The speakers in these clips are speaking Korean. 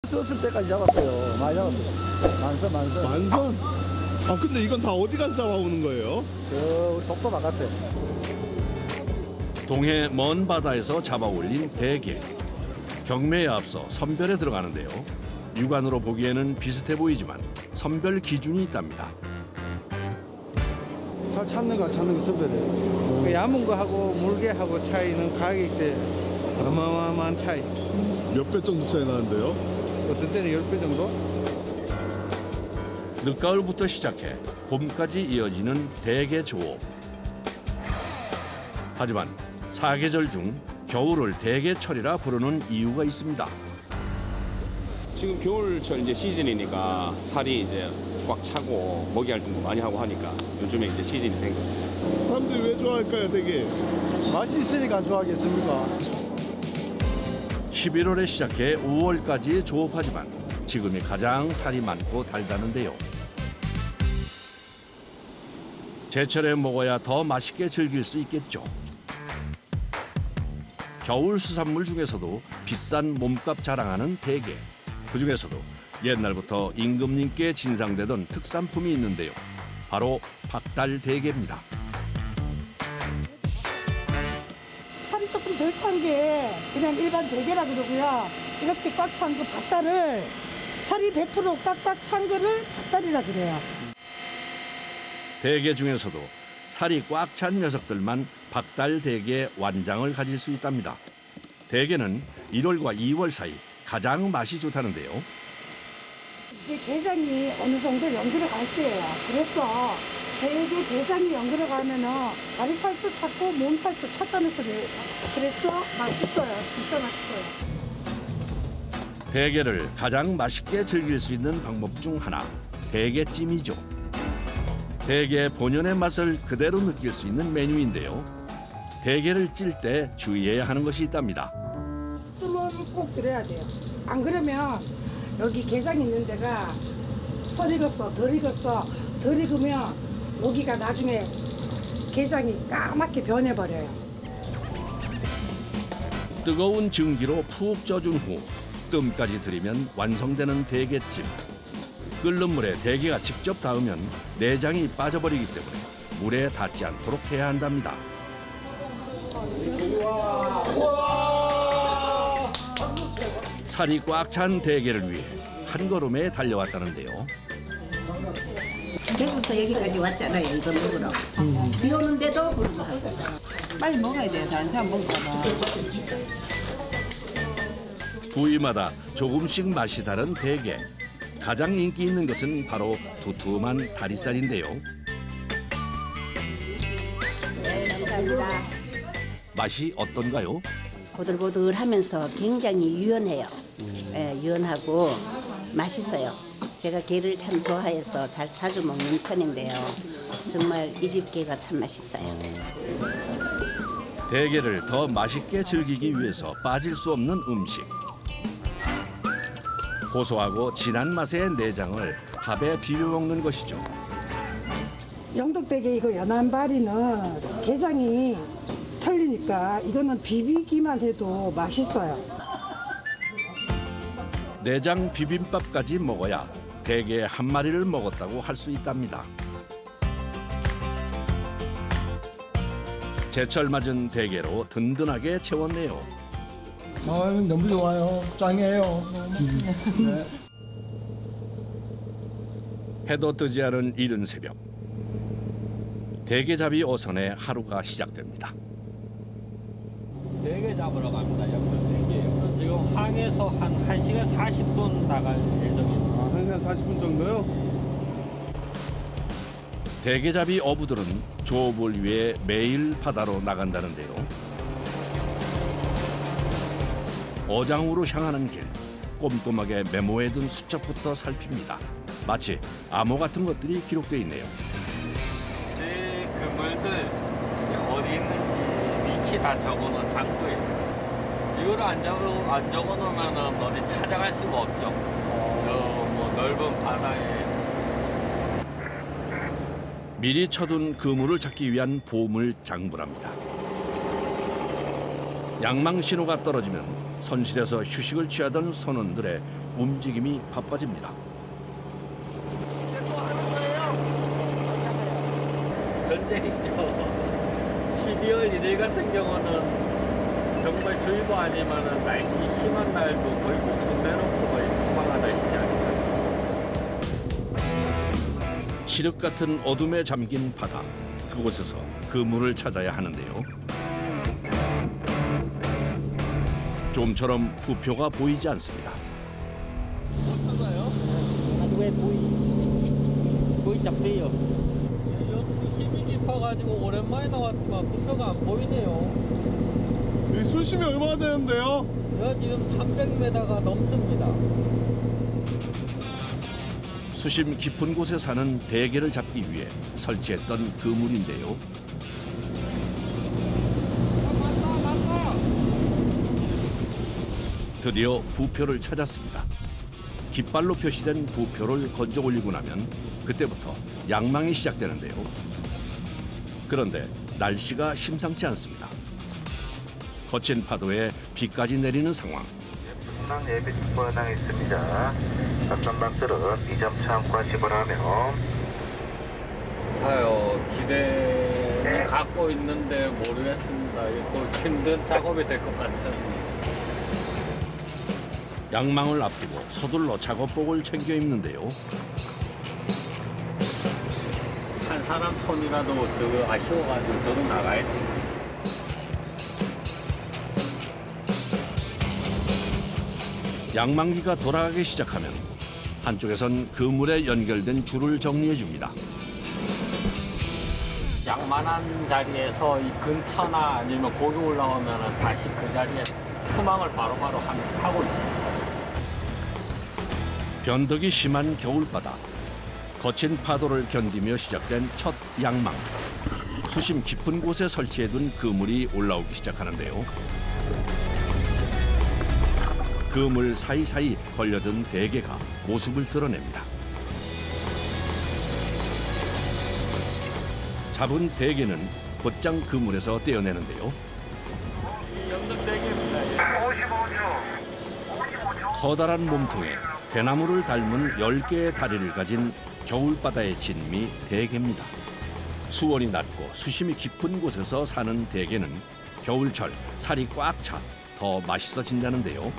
수 없을 때까지 잡았어요. 많이 잡았어요. 만선. 만선? 아 근데 이건 다 어디 가서 잡아오는 거예요? 저 독도 바깥에. 동해 먼 바다에서 잡아 올린 대게. 경매에 앞서 선별에 들어가는데요. 육안으로 보기에는 비슷해 보이지만 선별 기준이 있답니다. 살 찾는 거 선별해요. 그 얇은 거하고 물개하고 차이는 가격대 어마어마한 차이. 몇 배 정도 차이 나는데요? 어떤 때는 10배 정도? 늦가을부터 시작해 봄까지 이어지는 대게 조업. 하지만 사계절 중 겨울을 대게철이라 부르는 이유가 있습니다. 지금 겨울철 이제 시즌이니까 살이 이제 꽉 차고 먹이 활동도 많이 하고 하니까 요즘에 이제 시즌이 된 거죠. 사람들이 왜 좋아할까요, 되게? 맛이 있으니까 안 좋아하겠습니까? 11월에 시작해 5월까지 조업하지만 지금이 가장 살이 많고 달다는데요. 제철에 먹어야 더 맛있게 즐길 수 있겠죠. 겨울 수산물 중에서도 비싼 몸값 자랑하는 대게. 그중에서도 옛날부터 임금님께 진상되던 특산품이 있는데요. 바로 박달대게입니다. 살이 조금 덜 찬 게 그냥 일반 대게라 그러고요. 이렇게 꽉 찬 그 박달을 살이 100% 꽉꽉 찬 거를 박달이라 그래요. 대게 중에서도 살이 꽉 찬 녀석들만 박달대게 완장을 가질 수 있답니다. 대게는 1월과 2월 사이 가장 맛이 좋다는데요. 이제 게장이 어느 정도 연결을 갈 때예요. 그래서 대게 게장이 연결을 가면은 다리살도 찼고 몸살도 찼다는 소리예요. 그래서 맛있어요. 진짜 맛있어요. 대게를 가장 맛있게 즐길 수 있는 방법 중 하나, 대게찜이죠. 대게 본연의 맛을 그대로 느낄 수 있는 메뉴인데요. 대게를 찔 때 주의해야 하는 것이 있답니다. 뚜껑을 꼭 들어야 돼요. 안 그러면 여기 게장 있는 데가 덜 익으면 여기가 나중에 게장이 까맣게 변해버려요. 뜨거운 증기로 푹 쪄준 후 뜸까지 들이면 완성되는 대게찜. 끓는 물에 대게가 직접 닿으면 내장이 빠져버리기 때문에 물에 닿지 않도록 해야 한답니다. 살이 꽉 찬 대게를 위해 한 걸음에 달려왔다는데요. 대구에서 여기까지 왔잖아요. 이거 먹으러. 비 오는데도 그러고 하고. 빨리 먹어야 돼요. 다른 사람 먹을까 부위마다 조금씩 맛이 다른 대게. 가장 인기 있는 것은 바로 두툼한 다리살인데요. 네, 감사합니다. 맛이 어떤가요? 보들보들하면서 굉장히 유연해요. 예, 유연하고 맛있어요. 제가 게를 참 좋아해서 자주 먹는 편인데요. 정말 이 집 게가 참 맛있어요. 대게를 더 맛있게 즐기기 위해서 빠질 수 없는 음식. 고소하고 진한 맛의 내장을 밥에 비벼 먹는 것이죠. 영덕대게 이거 연한 바리는 게장이 틀리니까 이거는 비비기만 해도 맛있어요. 내장 비빔밥까지 먹어야 대게 한 마리를 먹었다고 할 수 있답니다. 제철 맞은 대게로 든든하게 채웠네요. 너무 좋아요. 짱이에요. 네. 해도 뜨지 않은 이른 새벽. 대게잡이 어선의 하루가 시작됩니다. 대게 잡으러 갑니다. 영덕대게. 지금 항에서 한 1시간 40분 나갈 예정입니다. 1시간 40분 정도요? 대게잡이 어부들은 조업을 위해 매일 바다로 나간다는데요. 어장으로 향하는 길, 꼼꼼하게 메모해둔 수첩부터 살핍니다. 마치 암호 같은 것들이 기록돼 있네요. 그 물들 어디 있는지 위치 다 적어놓은 장부예요. 이거를 안 적어놓으면 어디 찾아갈 수가 없죠. 저 뭐 넓은 바다에. 미리 쳐둔 그물을 찾기 위한 보물 장부랍니다. 양망 신호가 떨어지면 선실에서 휴식을 취하던 선원들의 움직임이 바빠집니다. 전쟁이죠. 12월 1일 같은 경우는 정말 주의보 아니면은 날씨 심한 날도 거의 목숨 내놓고 거의 투망하다시피 하니까. 칠흑 같은 어둠에 잠긴 바다. 그곳에서 그물을 찾아야 하는데요. 좀처럼 부표가 보이지 않습니다. 왜 보이 잡대요. 수심이 깊어가지고 오랜만에 나왔지만 부표가 안 보이네요. 이 수심이 얼마나 되는데요? 여기 지금 300m가 넘습니다. 수심 깊은 곳에 사는 대게를 잡기 위해 설치했던 그물인데요. 드디어 부표를 찾았습니다. 깃발로 표시된 부표를 건져 올리고 나면 그때부터 양망이 시작되는데요. 그런데 날씨가 심상치 않습니다. 거친 파도에 비까지 내리는 상황. 풍랑 예비 특보현황 있습니다. 어떤 방들은 2점 차원과 지불하며 아유, 기대 갖고 있는데 모르겠습니다. 또 힘든 작업이 될 것 같은. 양망을 앞두고 서둘러 작업복을 챙겨 입는데요. 한 사람 손이라도 저거 아쉬워가지고 저도 나가야 돼. 양망기가 돌아가기 시작하면 한쪽에선 그물에 연결된 줄을 정리해 줍니다. 양만한 자리에서 이 근처나 아니면 고기 올라오면 다시 그 자리에 투망을 바로바로 하고 있습니다. 변덕이 심한 겨울바다. 거친 파도를 견디며 시작된 첫 양망. 수심 깊은 곳에 설치해둔 그물이 올라오기 시작하는데요. 그물 사이사이 걸려든 대게가 모습을 드러냅니다. 잡은 대게는 곧장 그물에서 떼어내는데요. 커다란 몸통에 대나무를 닮은 10개의 다리를 가진 겨울바다의 진미 대게입니다. 수온이 낮고 수심이 깊은 곳에서 사는 대게는 겨울철 살이 꽉 차 더 맛있어진다는데요.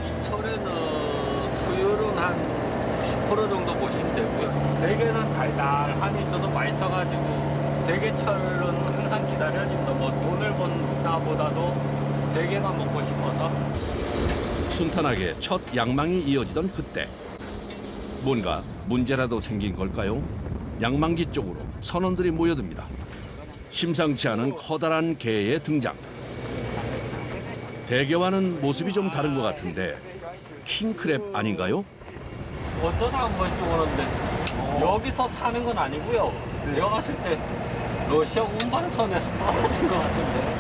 이 철에는 수율은 한 90% 정도 보시면 되고요. 대게는 달달하니 저도 맛있어가지고 대게철은 항상 기다려집니다. 뭐 돈을 번다 보다도 대게가 먹고 싶어서. 순탄하게 첫 양망이 이어지던 그때 뭔가 문제라도 생긴 걸까요? 양망기 쪽으로 선원들이 모여듭니다. 심상치 않은 커다란 개의 등장. 대게와는 모습이 좀 다른 것 같은데 킹크랩 아닌가요? 어쩌다 한 번씩 오는데 여기서 사는 건 아니고요. 제가 봤을 때 러시아 운반선에서 떨어진 것 같은데.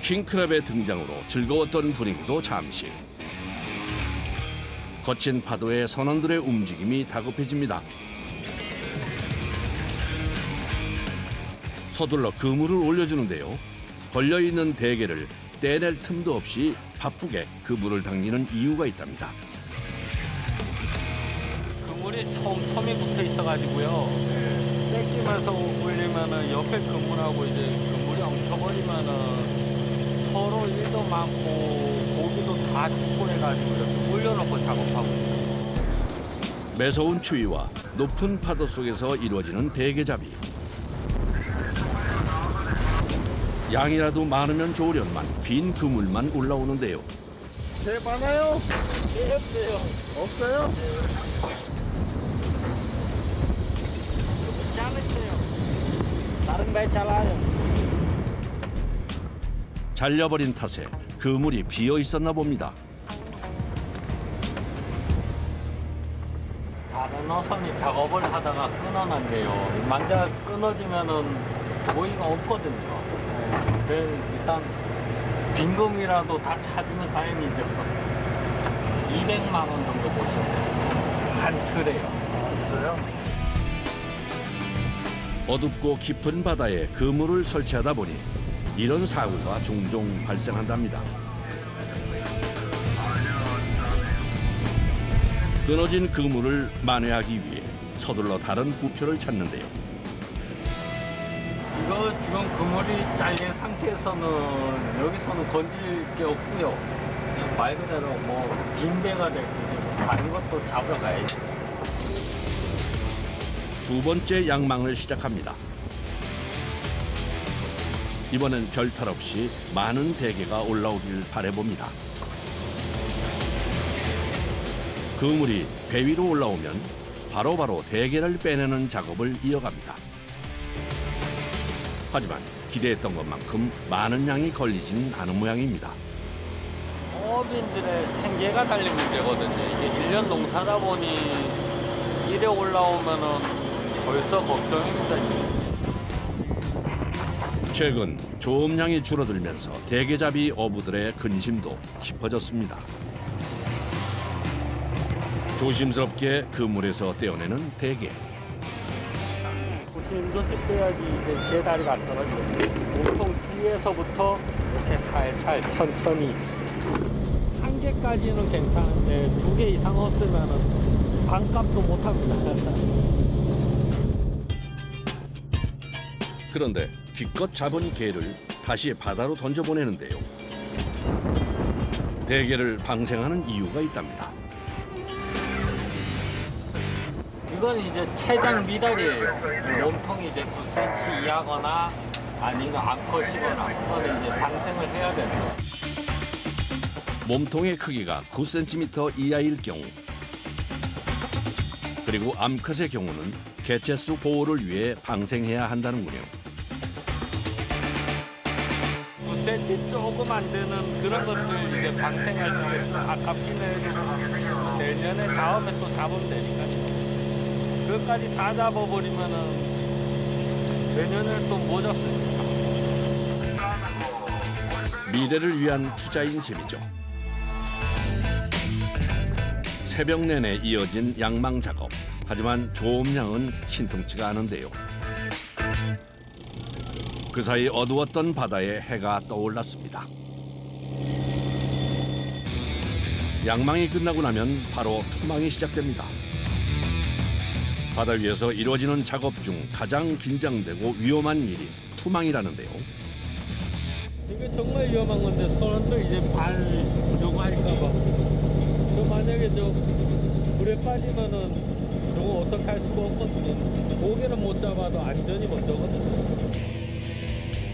킹크랩의 등장으로 즐거웠던 분위기도 잠시. 거친 파도에 선원들의 움직임이 다급해집니다. 서둘러 그물을 올려주는데요. 걸려있는 대게를 떼낼 틈도 없이 바쁘게 그물을 당기는 이유가 있답니다. 그물이 촘촘히 붙어 있어가지고요. 뺏기면서 올리면은 옆에 그물하고 이제 그물이 엉켜버리면은 서로 일도 많고 고기도 다 죽고 해가지고 이렇게 올려놓고 작업하고 있어요. 매서운 추위와 높은 파도 속에서 이루어지는 대게잡이. 양이라도 많으면 좋으련만 빈 그물만 올라오는데요. 배 많아요? 네, 없어요. 없어요? 작았어요. 다른 배 잘 와요. 잘려버린 탓에 그물이 비어 있었나 봅니다. 다른 어선이 작업을 하다가 끊어놨네요. 만약 끊어지면은 고기가 없거든요. 일단 빈금이라도 다 찾으면 다행이죠. 200만 원 정도 보시면 돼요. 한 틀에요. 어둡고 깊은 바다에 그물을 설치하다 보니 이런 사고가 종종 발생한답니다. 끊어진 그물을 만회하기 위해 서둘러 다른 부표를 찾는데요. 이거 지금 그물이 잘린 상태에서는 여기서는 건질 게 없고요. 그냥 말 그대로 뭐 빈대가 되고 다른 것도 잡으러 가야지. 두 번째 양망을 시작합니다. 이번엔 별탈 없이 많은 대게가 올라오길 바라봅니다. 그물이 배 위로 올라오면 바로바로 대게를 빼내는 작업을 이어갑니다. 하지만 기대했던 것만큼 많은 양이 걸리진 않은 모양입니다. 어민들의 생계가 달린 문제거든요. 이게 1년 농사다 보니 일에 올라오면은 벌써 걱정입니다. 최근 조업량이 줄어들면서 대게잡이 어부들의 근심도 깊어졌습니다. 조심스럽게 그물에서 떼어내는 대게. 조심조심 빼야지 이제 개다리가 안 떨어져요. 보통 뒤에서부터 이렇게 살살 천천히. 한 개까지는 괜찮은데 2개 이상 없으면은 반값도 못 합니다. 그런데 기껏 잡은 게를 다시 바다로 던져보내는데요. 대게를 방생하는 이유가 있답니다. 이건 이제 체장 미달이에요. 몸통이 이제 9cm 이하거나 아니면 암컷이거나 그거는 이제 방생을 해야 되죠. 몸통의 크기가 9cm 이하일 경우, 그리고 암컷의 경우는 개체수 보호를 위해 방생해야 한다는군요. 9cm 조금 안 되는 그런 것들 이제 방생할 때 좀 아깝긴 해도 내년에 다음에 또 잡으면 되니까요. 그것까지 다 잡아버리면은 내년에 또 못 잡습니다. 미래를 위한 투자인 셈이죠. 새벽 내내 이어진 양망 작업. 하지만 조업량은 신통치가 않은데요. 그 사이 어두웠던 바다에 해가 떠올랐습니다. 양망이 끝나고 나면 바로 투망이 시작됩니다. 바다 위에서 이루어지는 작업 중 가장 긴장되고 위험한 일이 투망이라는데요. 이게 정말 위험한 건데 선원도 이제 발 저거 할까 봐. 저 만약에 저 물에 빠지면은 저거 어떻게 할 수가 없거든요. 고개는 못 잡아도 안전이 먼저거든요.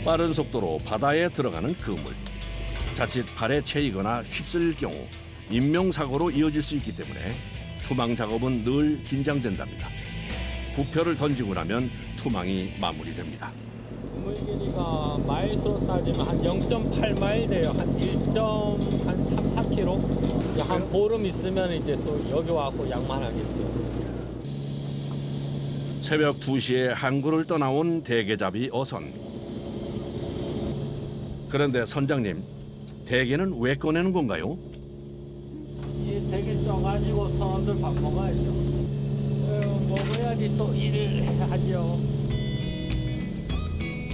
빠른 속도로 바다에 들어가는 그물. 자칫 발에 채이거나 휩쓸릴 경우 인명사고로 이어질 수 있기 때문에 투망 작업은 늘 긴장된답니다. 부표를 던지고 나면 투망이 마무리됩니다. 그물 길이가 마일수로 따지면 한 0.8마일 돼요. 한 1.3-4km. 한 보름 있으면 이제 또 여기 와서 양만하겠죠. 새벽 2시에 항구를 떠나온 대게잡이 어선. 그런데 선장님, 대게는 왜 꺼내는 건가요? 이 대게 쪄가지고 선원들 밥 먹어야죠. 먹어야지 또 일을 하죠.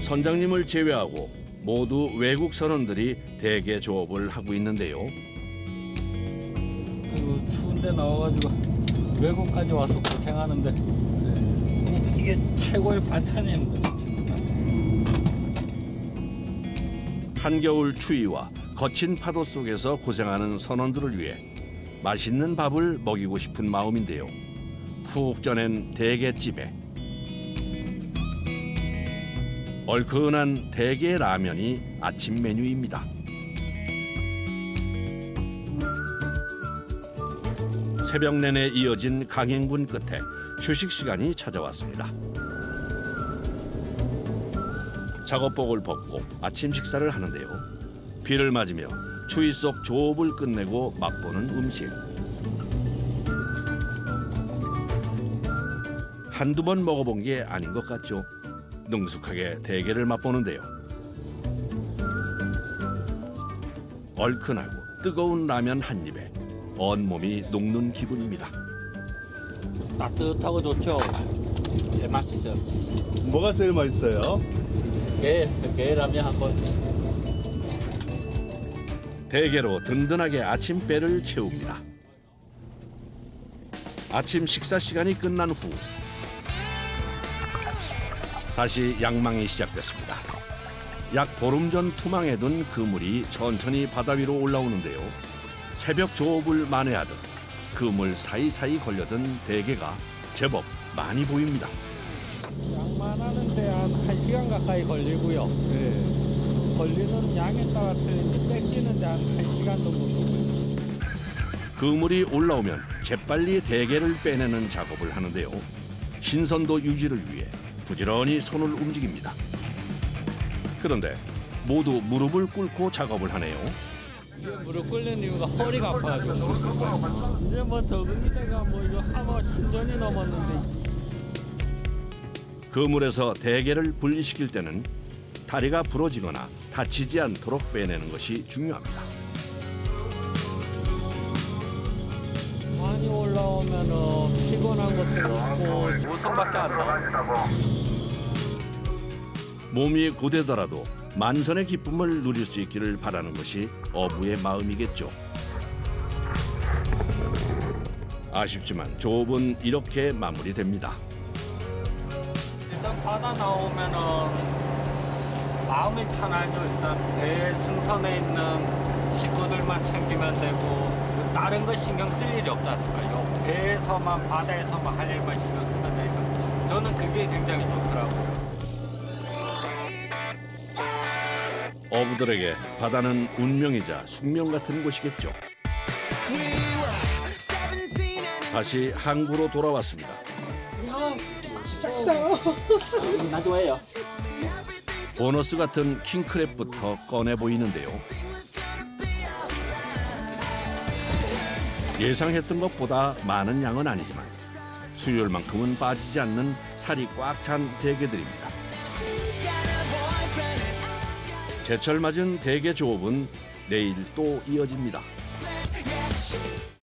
선장님을 제외하고 모두 외국 선원들이 대게 조업을 하고 있는데요. 아이고, 추운데 나와가지고 외국까지 와서 고생하는데 이게 최고의 반찬입니다. 한겨울 추위와 거친 파도 속에서 고생하는 선원들을 위해 맛있는 밥을 먹이고 싶은 마음인데요. 푹 쪄낸 대게찜에 얼큰한 대게 라면이 아침 메뉴입니다. 새벽 내내 이어진 강행군 끝에 휴식 시간이 찾아왔습니다. 작업복을 벗고 아침 식사를 하는데요. 비를 맞으며 추위 속 조업을 끝내고 맛보는 음식. 한두 번 먹어본 게 아닌 것 같죠. 능숙하게 대게를 맛보는데요. 얼큰하고 뜨거운 라면 한 입에 온몸이 녹는 기분입니다. 따뜻하고 좋죠. 제맛이죠. 뭐가 제일 맛있어요? 게라면 한번. 대게로 든든하게 아침배를 채웁니다. 아침 식사 시간이 끝난 후 다시 양망이 시작됐습니다. 약 보름 전 투망해둔 그물이 천천히 바다 위로 올라오는데요. 새벽 조업을 만회하듯 그물 사이사이 걸려든 대게가 제법 많이 보입니다. 양만하는데 한 1시간 가까이 걸리고요. 걸리는 양에 따라 틀린데 뺏기는데 한 1시간 정도 걸려요. 그물이 올라오면 재빨리 대게를 빼내는 작업을 하는데요. 신선도 유지를 위해 부지런히 손을 움직입니다. 그런데 모두 무릎을 꿇고 작업을 하네요. 무릎 꿇는 이유가 허리가 아파가지고 무릎 꿇어요. 이제 뭐 적응이 돼가 뭐 이거 하고 10년이 넘었는데. 그물에서 대게를 분리시킬 때는 다리가 부러지거나 다치지 않도록 빼내는 것이 중요합니다. 많이 올라오면은 피곤한 것도 없고 웃음밖에 안 나. 몸이 고되더라도 만선의 기쁨을 누릴 수 있기를 바라는 것이 어부의 마음이겠죠. 아쉽지만 조업은 이렇게 마무리됩니다. 일단 바다 나오면은 마음이 편하죠. 일단 배 승선에 있는 식구들만 챙기면 되고 다른 거 신경 쓸 일이 없지 않습니까? 배에서만 바다에서만 할 일만 신경 쓰면 되니까 저는 그게 굉장히 좋더라고요. 어부들에게 바다는 운명이자 숙명 같은 곳이겠죠. 다시 항구로 돌아왔습니다. 나도 해요. 보너스 같은 킹크랩부터 꺼내 보이는데요. 예상했던 것보다 많은 양은 아니지만 수율만큼은 빠지지 않는 살이 꽉 찬 대게들입니다. 제철 맞은 대게 조업은 내일 또 이어집니다.